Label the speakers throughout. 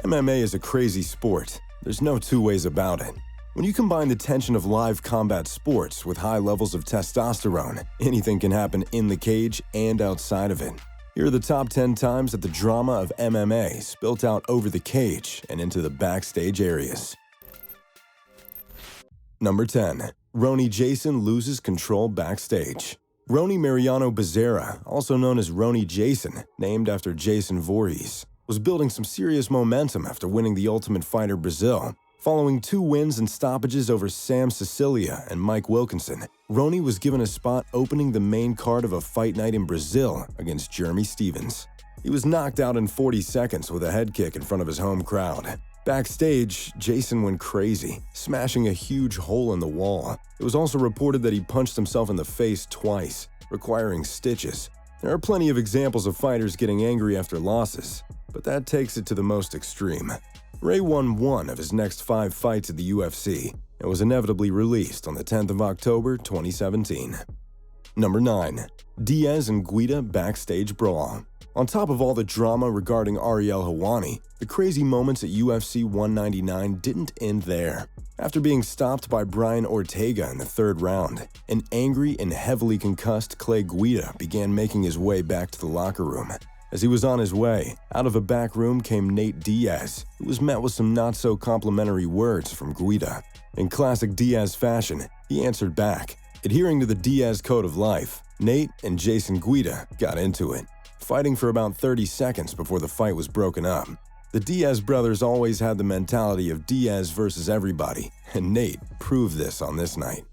Speaker 1: MMA is a crazy sport. There's no two ways about it. When you combine the tension of live combat sports with high levels of testosterone, anything can happen in the cage and outside of it. Here are the top 10 times that the drama of MMA spilt out over the cage and into the backstage areas. Number 10. Roni Jason loses control backstage. Roni Mariano Bezerra, also known as Roni Jason, named after Jason Voorhees, was building some serious momentum after winning the Ultimate Fighter Brazil. Following 2 wins and stoppages over Sam Sicilia and Mike Wilkinson, Roni was given a spot opening the main card of a fight night in Brazil against Jeremy Stephens. He was knocked out in 40 seconds with a head kick in front of his home crowd. Backstage, Jason went crazy, smashing a huge hole in the wall. It was also reported that he punched himself in the face twice, requiring stitches. There are plenty of examples of fighters getting angry after losses, but that takes it to the most extreme. Ray won 1 of his next 5 fights at the UFC and was inevitably released on the 10th of October 2017. Number 9. Diaz and Guida backstage brawl. On top of all the drama regarding Ariel Helwani, the crazy moments at UFC 199 didn't end there. After being stopped by Brian Ortega in the 3rd round, an angry and heavily concussed Clay Guida began making his way back to the locker room. As he was on his way, out of a back room came Nate Diaz, who was met with some not-so-complimentary words from Guida. In classic Diaz fashion, he answered back. Adhering to the Diaz code of life, Nate and Jason Guida got into it, fighting for about 30 seconds before the fight was broken up. The Diaz brothers always had the mentality of Diaz versus everybody, and Nate proved this on this night.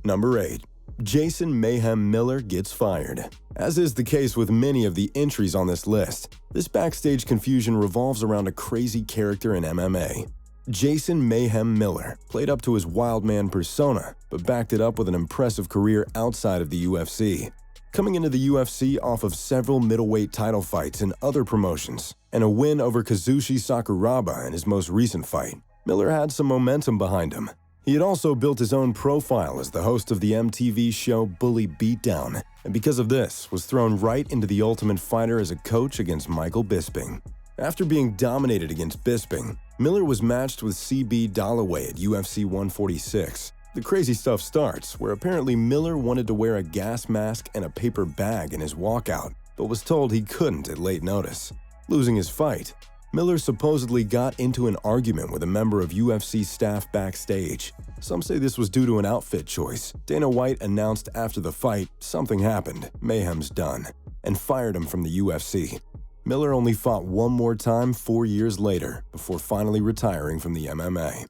Speaker 1: Number 8. Jason Mayhem Miller gets fired. As is the case with many of the entries on this list, this backstage confusion revolves around a crazy character in MMA. Jason Mayhem Miller played up to his wild man persona, but backed it up with an impressive career outside of the UFC. Coming into the UFC off of several middleweight title fights in other promotions, and a win over Kazushi Sakuraba in his most recent fight, Miller had some momentum behind him. He had also built his own profile as the host of the MTV show Bully Beatdown, and because of this, was thrown right into the Ultimate Fighter as a coach against Michael Bisping. After being dominated against Bisping, Miller was matched with CB Dollaway at UFC 146. The crazy stuff starts where apparently Miller wanted to wear a gas mask and a paper bag in his walkout, but was told he couldn't at late notice. Losing his fight, Miller supposedly got into an argument with a member of UFC staff backstage. Some say this was due to an outfit choice. Dana White announced after the fight, something happened, mayhem's done, and fired him from the UFC. Miller only fought one more time 4 years later before finally retiring from the MMA.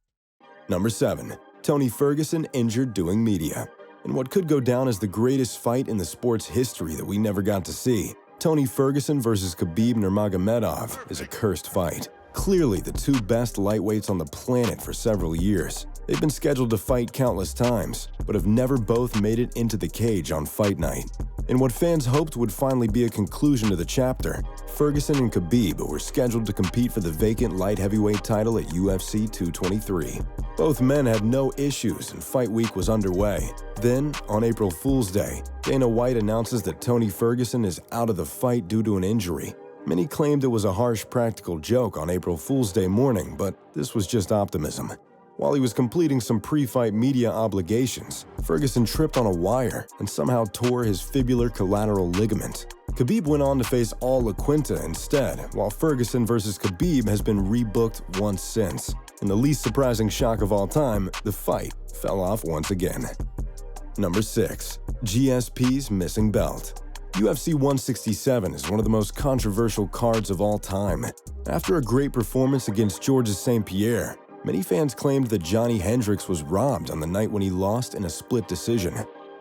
Speaker 1: Number 7. Tony Ferguson injured doing media. In what could go down as the greatest fight in the sport's history that we never got to see, Tony Ferguson vs. Khabib Nurmagomedov is a cursed fight. Clearly the 2 best lightweights on the planet for several years. They've been scheduled to fight countless times, but have never both made it into the cage on fight night. In what fans hoped would finally be a conclusion to the chapter, Ferguson and Khabib were scheduled to compete for the vacant light heavyweight title at UFC 223. Both men had no issues and fight week was underway. Then, on April Fool's Day, Dana White announces that Tony Ferguson is out of the fight due to an injury. Many claimed it was a harsh practical joke on April Fool's Day morning, but this was just optimism. While he was completing some pre-fight media obligations, Ferguson tripped on a wire and somehow tore his fibular collateral ligament. Khabib went on to face Al LaQuinta instead, while Ferguson vs. Khabib has been rebooked once since. In the least surprising shock of all time, the fight fell off once again. Number 6. GSP's missing belt. UFC 167 is one of the most controversial cards of all time. After a great performance against Georges St. Pierre, many fans claimed that Johnny Hendricks was robbed on the night when he lost in a split decision.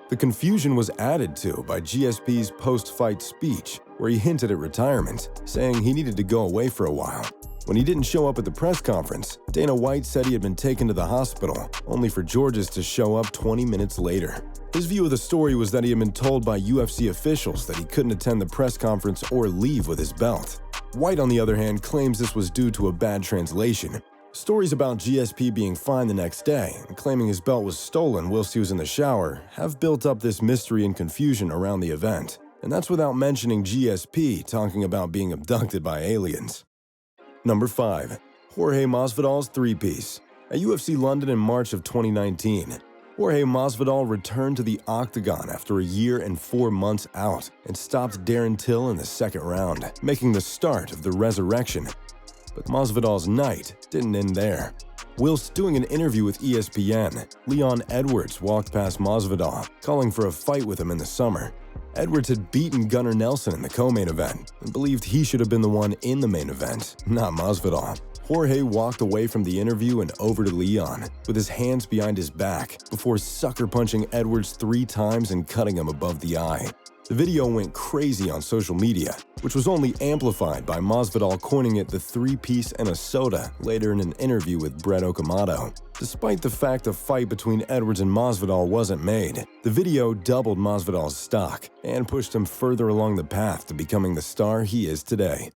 Speaker 1: The confusion was added to by GSP's post-fight speech, where he hinted at retirement, saying he needed to go away for a while. When he didn't show up at the press conference, Dana White said he had been taken to the hospital, only for Georges to show up 20 minutes later. His view of the story was that he had been told by UFC officials that he couldn't attend the press conference or leave with his belt. White, on the other hand, claims this was due to a bad translation. Stories about GSP being fine the next day and claiming his belt was stolen whilst he was in the shower have built up this mystery and confusion around the event. And that's without mentioning GSP talking about being abducted by aliens. Number 5. Jorge Masvidal's three-piece. At UFC London in March of 2019, Jorge Masvidal returned to the octagon after a year and 4 months out and stopped Darren Till in the second round, making the start of the resurrection. But Masvidal's night didn't end there. Whilst doing an interview with ESPN, Leon Edwards walked past Masvidal, calling for a fight with him in the summer. Edwards had beaten Gunnar Nelson in the co-main event and believed he should have been the one in the main event, not Masvidal. Jorge walked away from the interview and over to Leon, with his hands behind his back, before sucker-punching Edwards 3 times and cutting him above the eye. The video went crazy on social media, which was only amplified by Masvidal coining it the three-piece and a soda later in an interview with Brett Okamoto. Despite the fact a fight between Edwards and Masvidal wasn't made, the video doubled Masvidal's stock and pushed him further along the path to becoming the star he is today.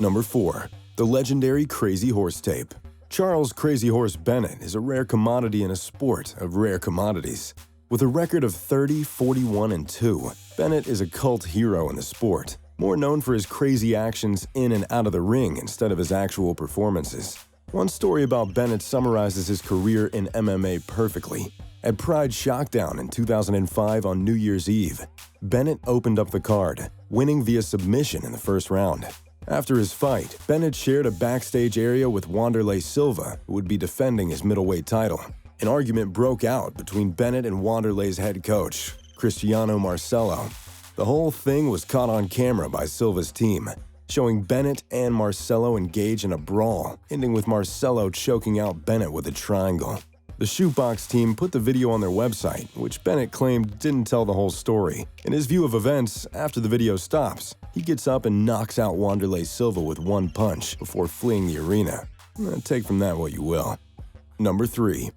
Speaker 1: Number 4. The legendary Crazy Horse tape. Charles Crazy Horse Bennett is a rare commodity in a sport of rare commodities. With a record of 30, 41, and 2, Bennett is a cult hero in the sport, more known for his crazy actions in and out of the ring instead of his actual performances. One story about Bennett summarizes his career in MMA perfectly. At Pride Shockdown in 2005 on New Year's Eve, Bennett opened up the card, winning via submission in the first round. After his fight, Bennett shared a backstage area with Wanderlei Silva, who would be defending his middleweight title. An argument broke out between Bennett and Wanderlei's head coach, Cristiano Marcelo. The whole thing was caught on camera by Silva's team, showing Bennett and Marcelo engage in a brawl, ending with Marcelo choking out Bennett with a triangle. The Shootbox team put the video on their website, which Bennett claimed didn't tell the whole story. In his view of events, after the video stops, he gets up and knocks out Wanderlei Silva with one punch before fleeing the arena. Take from that what you will. Number 3.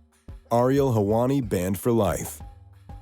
Speaker 1: Ariel Helwani banned for life.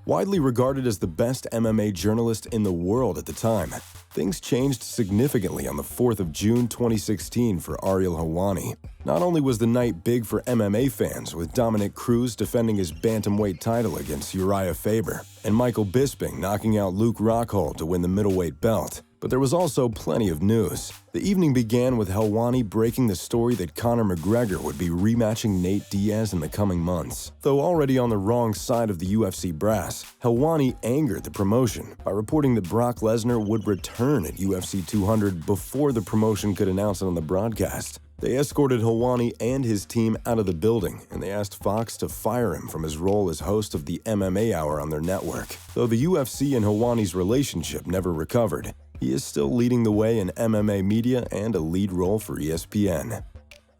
Speaker 1: Widely regarded as the best MMA journalist in the world at the time, things changed significantly on the 4th of June 2016 for Ariel Helwani. Not only was the night big for MMA fans, with Dominic Cruz defending his bantamweight title against Uriah Faber, and Michael Bisping knocking out Luke Rockhold to win the middleweight belt, but there was also plenty of news. The evening began with Helwani breaking the story that Conor McGregor would be rematching Nate Diaz in the coming months. Though already on the wrong side of the UFC brass, Helwani angered the promotion by reporting that Brock Lesnar would return at UFC 200 before the promotion could announce it on the broadcast. They escorted Helwani and his team out of the building, and they asked Fox to fire him from his role as host of the MMA Hour on their network. Though the UFC and Helwani's relationship never recovered, he is still leading the way in MMA media and a lead role for ESPN.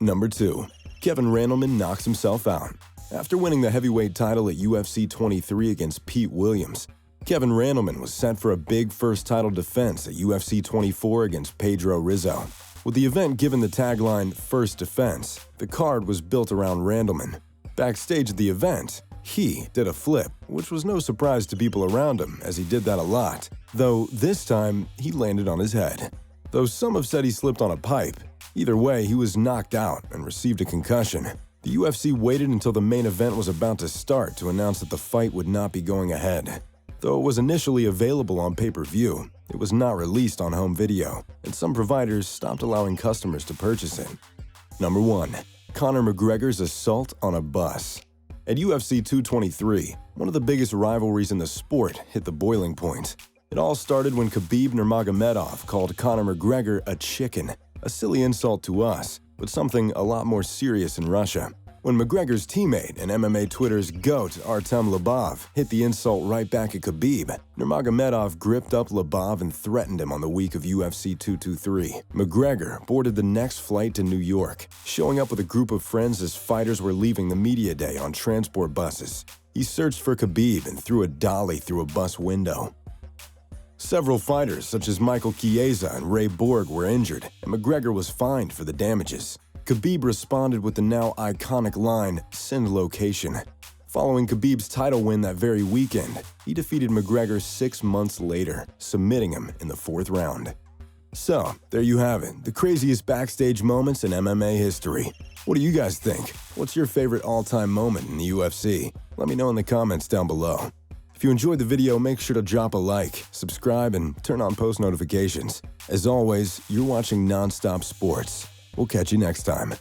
Speaker 1: Number 2. Kevin Randleman knocks himself out. After winning the heavyweight title at UFC 23 against Pete Williams, Kevin Randleman was set for a big first title defense at UFC 24 against Pedro Rizzo. With the event given the tagline "First Defense," the card was built around Randleman. Backstage at the event, he did a flip, which was no surprise to people around him, as he did that a lot, though this time he landed on his head. Though some have said he slipped on a pipe, either way he was knocked out and received a concussion. The UFC waited until the main event was about to start to announce that the fight would not be going ahead. Though it was initially available on pay-per-view, it was not released on home video, and some providers stopped allowing customers to purchase it. Number 1. Conor McGregor's assault on a bus. At UFC 223, one of the biggest rivalries in the sport hit the boiling point. It all started when Khabib Nurmagomedov called Conor McGregor a chicken, a silly insult to us, but something a lot more serious in Russia. When McGregor's teammate and MMA Twitter's GOAT Artem Lobov hit the insult right back at Khabib, Nurmagomedov gripped up Lobov and threatened him on the week of UFC 223. McGregor boarded the next flight to New York, showing up with a group of friends as fighters were leaving the media day on transport buses. He searched for Khabib and threw a dolly through a bus window. Several fighters, such as Michael Chiesa and Ray Borg, were injured, and McGregor was fined for the damages. Khabib responded with the now iconic line, "Send location." Following Khabib's title win that very weekend, he defeated McGregor 6 months later, submitting him in the 4th round. So, there you have it, the craziest backstage moments in MMA history. What do you guys think? What's your favorite all-time moment in the UFC? Let me know in the comments down below. If you enjoyed the video, make sure to drop a like, subscribe, and turn on post notifications. As always, you're watching Nonstop Sports. We'll catch you next time.